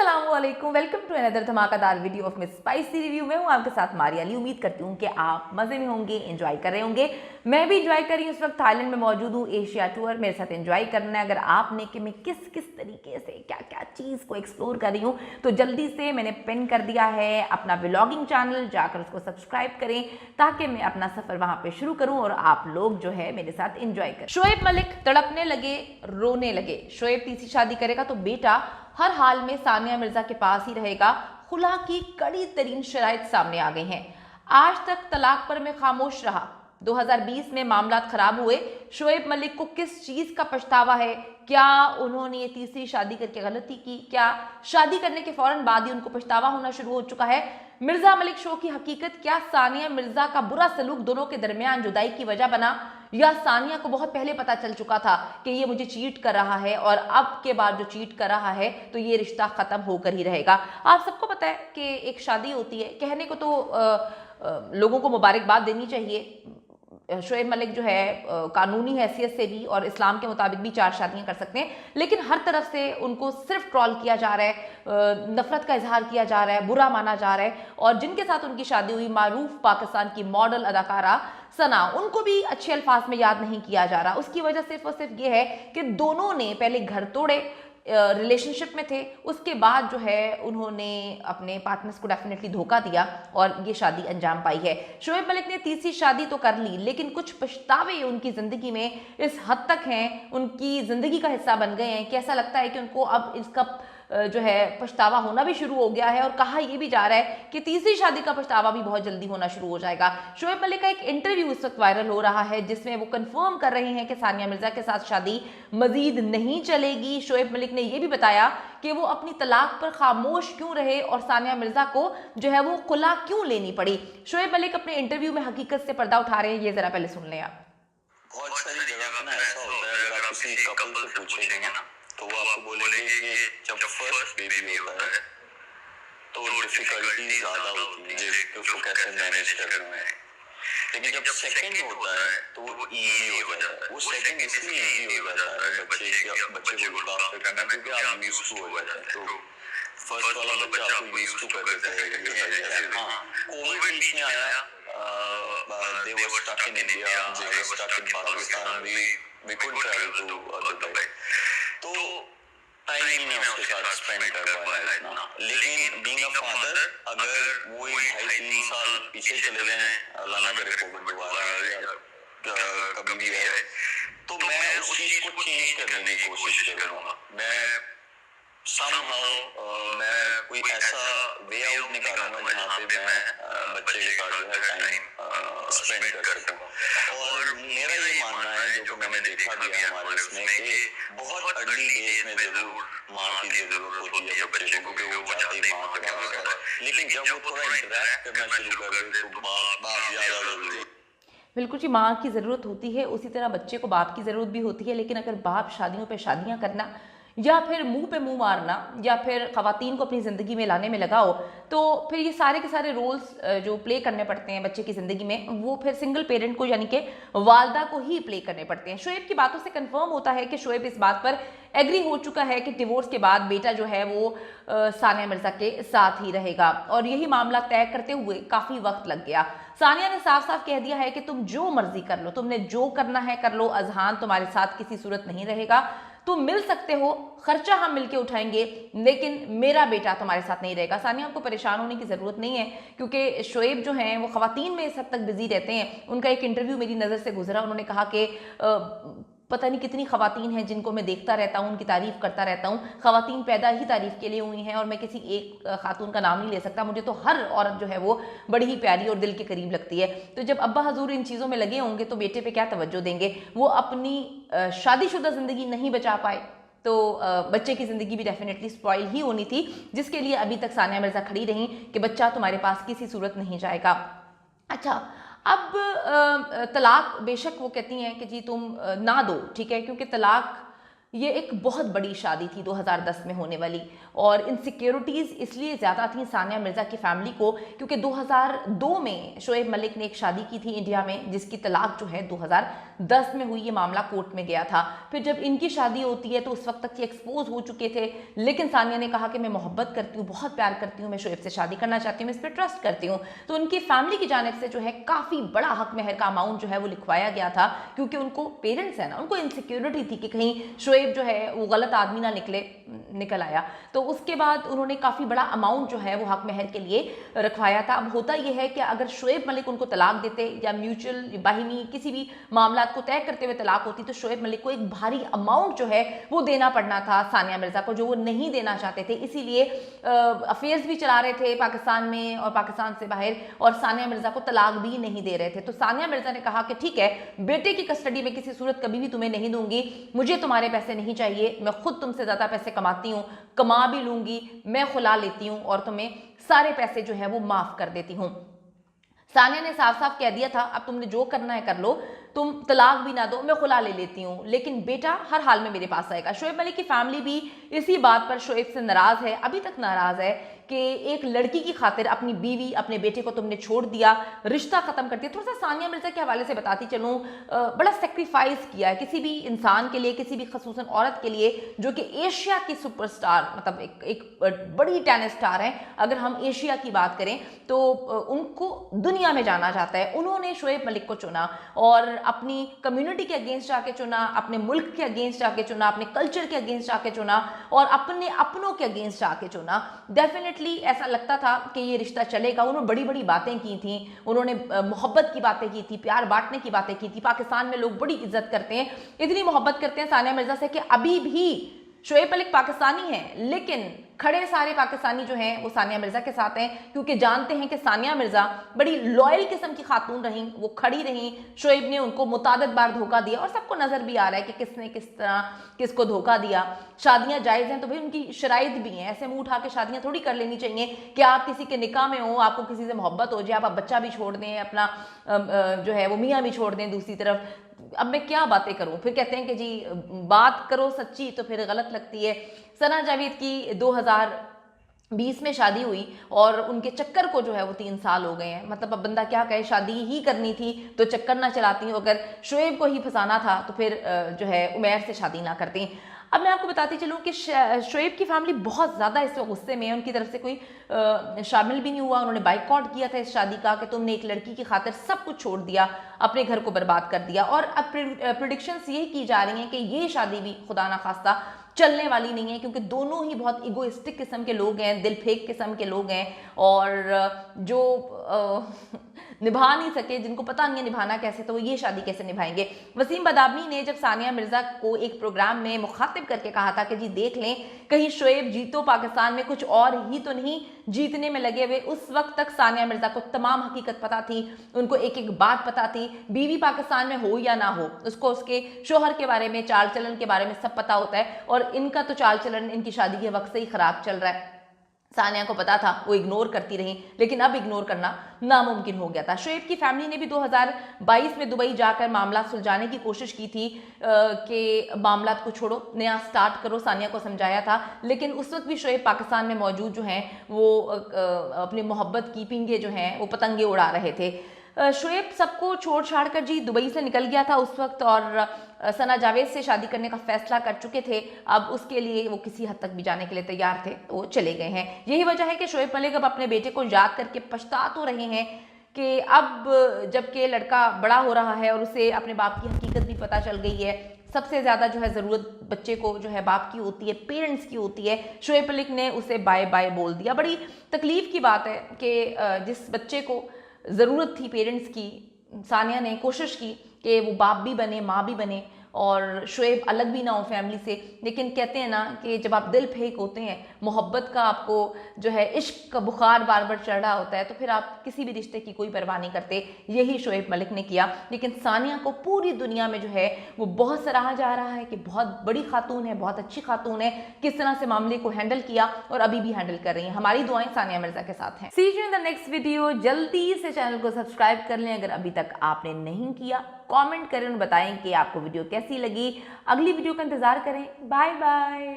अस्सलामुअलैकुम, welcome to another धमाकेदार video of miss spicy review. मैं हूं आपके साथ मारिया अली। उम्मीद करती हूं कि आप मजे में होंगे, एंजॉय कर रहे होंगे। मैं भी एंजॉय कर रही हूं। इस वक्त थाईलैंड में मौजूद हूं। एशिया टूर मेरे साथ एंजॉय करना है। अगर आपने कि मैं किस किस तरीके से क्या क्या चीज़ को एक्सप्लोर कर रही हूँ तो जल्दी से मैंने पिन कर दिया है अपना व्लॉगिंग चैनल, जाकर उसको सब्सक्राइब करें ताकि मैं अपना सफर वहां पे शुरू करूं और आप लोग जो है मेरे साथ एंजॉय करें। शोएब मलिक तड़पने लगे, रोने लगे। शोएब तीसरी शादी करेगा तो बेटा हर हाल में सानिया मिर्जा के पास ही रहेगा। खुला की कड़ी तरीन शराइत सामने आ गई हैं। आज तक तलाक पर मैं खामोश रहा। 2020 में मामला खराब हुए। शोएब मलिक को किस चीज का पछतावा है? क्या उन्होंने ये तीसरी शादी करके गलती की? क्या शादी करने के फौरन बाद ही उनको पछतावा होना शुरू हो चुका है? मिर्जा मलिक शो की हकीकत क्या सानिया मिर्जा का बुरा सलूक दोनों के दरमियान जुदाई की वजह बना, या सानिया को बहुत पहले पता चल चुका था कि ये मुझे चीट कर रहा है और अब के बाद जो चीट कर रहा है तो ये रिश्ता खत्म होकर ही रहेगा? आप सबको पता है कि एक शादी होती है, कहने को तो लोगों को मुबारकबाद देनी चाहिए। शोएब मलिक जो है कानूनी हैसियत से भी और इस्लाम के मुताबिक भी 4 शादियां कर सकते हैं, लेकिन हर तरफ से उनको सिर्फ ट्रॉल किया जा रहा है, नफरत का इजहार किया जा रहा है, बुरा माना जा रहा है। और जिनके साथ उनकी शादी हुई, मारूफ पाकिस्तान की मॉडल अदाकारा सना, उनको भी अच्छे अल्फाज में याद नहीं किया जा रहा। उसकी वजह सिर्फ और सिर्फ ये है कि दोनों ने पहले घर तोड़े, रिलेशनशिप में थे, उसके बाद जो है उन्होंने अपने पार्टनर्स को डेफिनेटली धोखा दिया और ये शादी अंजाम पाई है। शोएब मलिक ने तीसरी शादी तो कर ली, लेकिन कुछ पछतावे उनकी ज़िंदगी में इस हद तक हैं, उनकी ज़िंदगी का हिस्सा बन गए हैं कि ऐसा लगता है कि उनको अब इसका जो है पछतावा होना भी शुरू हो गया है। और कहा यह भी जा रहा है कि तीसरी शादी का पछतावा भी बहुत जल्दी होना शुरू हो जाएगा। शोएब मलिक का एक इंटरव्यू इस वक्त वायरल हो रहा है जिसमें वो कंफर्म कर रहे हैं कि सानिया मिर्जा के साथ शादी मजीद नहीं चलेगी। शोएब मलिक ने यह भी बताया कि वो अपनी तलाक पर खामोश क्यों रहे और सानिया मिर्जा को जो है वो खुला क्यों लेनी पड़ी। शोएब मलिक अपने इंटरव्यू में हकीकत से पर्दा उठा रहे हैं, ये जरा पहले सुन लें आप। बहुत सारी जगह पे ना ऐसा होता है, अगर आप किसी कपल से पूछेंगे ना तो वो आपको बोलेंगे कि जब फर्स्ट बेबी होता है तो डिफिकल्टी ज्यादा होती है कि उसको कैसे मैनेज करना है, लेकिन जब सेकंड होता है तो वो इजी हो जाता है। वो सेकंड इसलिए इजी हो जाता है बच्चे को लुक आफ्टर करना, क्योंकि आप यूज्ड टू हो जाते हैं। तो फर्स्ट वाला बच्चा आपको यूज्ड टू कर देता है। हाँ, कोविड बीच में आया, they were stuck in India, they were stuck in Pakistan, we couldn't travel to Dubai, तो टाइम ही नहीं उसके साथ स्पेंड कर पाया इतना। लेकिन बीइंग अ फादर, अगर वो 2.5-3 साल पीछे चले गए, अल्लाह ना करे कोविड दोबारा आए या कभी भी आए, तो मैं उस चीज को चेंज करने की कोशिश करूंगा। मैं somehow मैं कोई ऐसा वे आउट निकालूंगा जहाँ पे मैं बच्चे के साथ जो है टाइम स्पेंड कर सकूं। और मेरा ये मानना है, जो मैंने देखा भी है हमारे इसमें, कि बहुत अर्ली एज में जरूर माँ की जरूरत होती है बच्चे को, क्योंकि वो जाते ही माँ के पास होता है। लेकिन जब वो थोड़ा इंटरेक्ट करना शुरू कर दे तो बाप ज्यादा जरूरी है। बिल्कुल जी, माँ की ज़रूरत होती है, उसी तरह बच्चे को बाप की ज़रूरत भी होती है। लेकिन अगर बाप शादियों पे शादियाँ करना या फिर मुंह पे मुंह मारना या फिर ख़वातीन को अपनी ज़िंदगी में लाने में लगाओ, तो फिर ये सारे के सारे रोल्स जो प्ले करने पड़ते हैं बच्चे की ज़िंदगी में, वो फिर सिंगल पेरेंट को यानी कि वालदा को ही प्ले करने पड़ते हैं। शोएब की बातों से कंफर्म होता है कि शोएब इस बात पर एग्री हो चुका है कि डिवोर्स के बाद बेटा जो है वो सानिया मिर्जा के साथ ही रहेगा, और यही मामला तय करते हुए काफ़ी वक्त लग गया। सानिया ने साफ साफ कह दिया है कि तुम जो मर्जी कर लो, तुमने जो करना है कर लो, अजहान तुम्हारे साथ किसी सूरत नहीं रहेगा, तुम मिल सकते हो, खर्चा हम मिलके उठाएंगे, लेकिन मेरा बेटा तुम्हारे साथ नहीं रहेगा। सानिया आपको परेशान होने की ज़रूरत नहीं है, क्योंकि शोएब जो हैं वो ख़वातीन में इस हद तक बिजी रहते हैं। उनका एक इंटरव्यू मेरी नज़र से गुजरा, उन्होंने कहा कि पता नहीं कितनी ख़वातीन हैं जिनको मैं देखता रहता हूँ, उनकी तारीफ़ करता रहता हूँ। ख़वातीन पैदा ही तारीफ़ के लिए हुई हैं और मैं किसी एक खातून का नाम नहीं ले सकता, मुझे तो हर औरत जो है वो बड़ी ही प्यारी और दिल के करीब लगती है। तो जब अब्बा हजूर इन चीज़ों में लगे होंगे तो बेटे पे क्या तवज्जो देंगे? वो अपनी शादीशुदा ज़िंदगी नहीं बचा पाए तो बच्चे की ज़िंदगी भी डेफिनेटली स्पॉइल ही होनी थी, जिसके लिए अभी तक सानिया मिर्जा खड़ी रहीं कि बच्चा तुम्हारे पास किसी सूरत नहीं जाएगा। अच्छा, अब तलाक बेशक वो कहती हैं कि जी तुम ना दो, ठीक है, क्योंकि तलाक ये एक बहुत बड़ी शादी थी 2010 में होने वाली, और इनसिक्योरिटीज़ इसलिए ज़्यादा थी सानिया मिर्ज़ा की फैमिली को क्योंकि 2002 में शोएब मलिक ने एक शादी की थी इंडिया में, जिसकी तलाक जो है 2010 में हुई। ये मामला कोर्ट में गया था। फिर जब इनकी शादी होती है तो उस वक्त तक ये एक्सपोज हो चुके थे, लेकिन सानिया ने कहा कि मैं मोहब्बत करती हूँ, बहुत प्यार करती हूँ, मैं शोएब से शादी करना चाहती हूँ, मैं इस पर ट्रस्ट करती हूँ। तो उनकी फैमिली की जानिब से जो है काफ़ी बड़ा हक महर का अमाउंट जो है वो लिखवाया गया था, क्योंकि उनको पेरेंट्स है ना, उनको इनसिक्योरिटी थी कि कहीं शोएब जो है वो गलत आदमी ना निकल आया। तो उसके बाद उन्होंने काफ़ी बड़ा अमाउंट जो है वो हक महर के लिए रखवाया था। अब होता यह है कि अगर शोएब मलिक उनको तलाक देते या म्यूचुअल बाहिनी किसी भी मामला को तय करते हुए तलाक होती, तो शोएब मलिक को एक भारी अमाउंट जो है वो देना पड़ना था सानिया मिर्ज़ा को, जो वो नहीं देना चाहते थे। इसीलिए अफेयर्स भी चला रहे थे पाकिस्तान में और पाकिस्तान से बाहर, और सानिया मिर्ज़ा को तलाक भी नहीं दे रहे थे। तो सानिया मिर्ज़ा ने कहा कि ठीक है, बेटे की कस्टडी में किसी सूरत कभी भी तुम्हें नहीं दूंगी, मुझे तुम्हारे पैसे नहीं चाहिए, मैं खुद तुमसे ज़्यादा पैसे कमाती हूँ, कमा भी लूंगी, मैं खुला लेती हूँ और तुम्हें सारे पैसे जो है वो माफ़ कर देती हूँ। सानिया ने साफ साफ कह दिया था, अब तुमने जो करना है कर लो, तुम तलाक भी ना दो, मैं खुला ले लेती हूँ, लेकिन बेटा हर हाल में मेरे पास आएगा। शोएब मलिक की फैमिली भी इसी बात पर शोएब से नाराज़ है, अभी तक नाराज़ है कि एक लड़की की खातिर अपनी बीवी, अपने बेटे को तुमने छोड़ दिया, रिश्ता ख़त्म कर दिया। थोड़ा सा सानिया मिर्ज़ा के हवाले से बताती चलूँ, बड़ा सेक्रीफाइस किया है किसी भी इंसान के लिए, किसी भी खसूसन औरत के लिए, जो कि एशिया की सुपरस्टार, मतलब एक बड़ी टेनिस स्टार है। अगर हम एशिया की बात करें तो उनको दुनिया में जाना जाता है। उन्होंने शोएब मलिक को चुना और अपनी कम्युनिटी के अगेंस्ट जाके चुना, अपने मुल्क के अगेंस्ट जाके चुना, अपने कल्चर के अगेंस्ट जाके चुना और अपने अपनों के अगेंस्ट जाके चुना। डेफिनेटली ऐसा लगता था कि ये रिश्ता चलेगा। उन्होंने बड़ी बड़ी बातें की थी, उन्होंने मोहब्बत की बातें की थी, प्यार बांटने की बातें की थी। पाकिस्तान में लोग बड़ी इज्जत करते हैं, इतनी मोहब्बत करते हैं सानिया मिर्ज़ा से कि अभी भी शोएब मलिक पाकिस्तानी हैं, लेकिन खड़े सारे पाकिस्तानी जो हैं वो सानिया मिर्ज़ा के साथ हैं, क्योंकि जानते हैं कि सानिया मिर्ज़ा बड़ी लॉयल किस्म की खातून रहीं, वो खड़ी रहीं। शोएब ने उनको मुतादिद बार धोखा दिया और सबको नज़र भी आ रहा है कि किसने किस तरह किसको धोखा दिया। शादियां जायज़ हैं तो भाई उनकी शराइत भी हैं, ऐसे मुंह उठा के शादियां थोड़ी कर लेनी चाहिए कि आप किसी के निकाह में हो, आपको किसी से मोहब्बत हो जाए, आप बच्चा भी छोड़ दें, अपना जो है वो मियाँ भी छोड़ दें दूसरी तरफ। अब मैं क्या बातें करूं, फिर कहते हैं कि जी बात करो सच्ची तो फिर गलत लगती है। सना जावेद की 2020 में शादी हुई और उनके चक्कर को जो है वो 3 साल हो गए हैं। मतलब अब बंदा क्या कहे, शादी ही करनी थी तो चक्कर ना चलाती, अगर शोएब को ही फंसाना था तो फिर जो है उमैर से शादी ना करती। अब मैं आपको बताती चलूँ कि शोएब की फैमिली बहुत ज़्यादा इस वक्त गुस्से में है। उनकी तरफ से कोई शामिल भी नहीं हुआ, उन्होंने बाइकआउट किया था इस शादी का कि तुमने एक लड़की की खातिर सब कुछ छोड़ दिया, अपने घर को बर्बाद कर दिया। और अब प्रेडिक्शंस ये की जा रही हैं कि ये शादी भी खुदा ना खास्ता चलने वाली नहीं है, क्योंकि दोनों ही बहुत इगोइस्टिक किस्म के लोग हैं, दिल फेंक किस्म के लोग हैं, और जो निभा नहीं सके, जिनको पता नहीं है निभाना कैसे, तो वो ये शादी कैसे निभाएंगे। वसीम बदामी ने जब सानिया मिर्ज़ा को एक प्रोग्राम में मुखातिब करके कहा था कि जी देख लें कहीं शोएब जीतो, पाकिस्तान में कुछ और ही तो नहीं जीतने में लगे हुए, उस वक्त तक सानिया मिर्ज़ा को तमाम हकीकत पता थी, उनको एक एक बात पता थी। बीवी पाकिस्तान में हो या ना हो, उसको उसके शोहर के बारे में, चाल चलन के बारे में सब पता होता है, और इनका तो चाल चलन इनकी शादी के वक्त से ही खराब चल रहा है। सानिया को पता था, वो इग्नोर करती रही, लेकिन अब इग्नोर करना नामुमकिन हो गया था। शोएब की फैमिली ने भी 2022 में दुबई जाकर मामला सुलझाने की कोशिश की थी कि मामला को छोड़ो, नया स्टार्ट करो, सानिया को समझाया था, लेकिन उस वक्त भी शोएब पाकिस्तान में मौजूद जो हैं वो अपनी मोहब्बत की पिंगे जो हैं वो पतंगे उड़ा रहे थे। शोएब सबको छोड़ छाड़ कर जी दुबई से निकल गया था उस वक्त, और सना जावेद से शादी करने का फैसला कर चुके थे। अब उसके लिए वो किसी हद तक भी जाने के लिए तैयार थे, तो वो चले गए हैं। यही वजह है कि शोएब मलिक अब अपने बेटे को याद करके पछता तो रहे हैं कि अब जबकि लड़का बड़ा हो रहा है और उसे अपने बाप की हकीकत भी पता चल गई है, सबसे ज़्यादा जो है ज़रूरत बच्चे को जो है बाप की होती है, पेरेंट्स की होती है। शोएब मलिक ने उसे बाय बाय बोल दिया। बड़ी तकलीफ़ की बात है कि जिस बच्चे को ज़रूरत थी पेरेंट्स की, सानिया ने कोशिश की कि वो बाप भी बने, माँ भी बने, और शोएब अलग भी ना हो फैमिली से, लेकिन कहते हैं ना कि जब आप दिल फेंक होते हैं, मोहब्बत का आपको जो है इश्क का बुखार बार बार चढ़ रहा होता है, तो फिर आप किसी भी रिश्ते की कोई परवाह नहीं करते। यही शोएब मलिक ने किया। लेकिन सानिया को पूरी दुनिया में जो है वो बहुत सराहा जा रहा है कि बहुत बड़ी खातून है, बहुत अच्छी खातून है, किस तरह से मामले को हैंडल किया और अभी भी हैंडल कर रही हैं। हमारी दुआएं सानिया मिर्ज़ा के साथ हैं। See you in the next video. जल्दी से चैनल को सब्सक्राइब कर लें अगर अभी तक आपने नहीं किया। कमेंट करें और बताएं कि आपको वीडियो कैसी लगी। अगली वीडियो का इंतजार करें। Bye bye.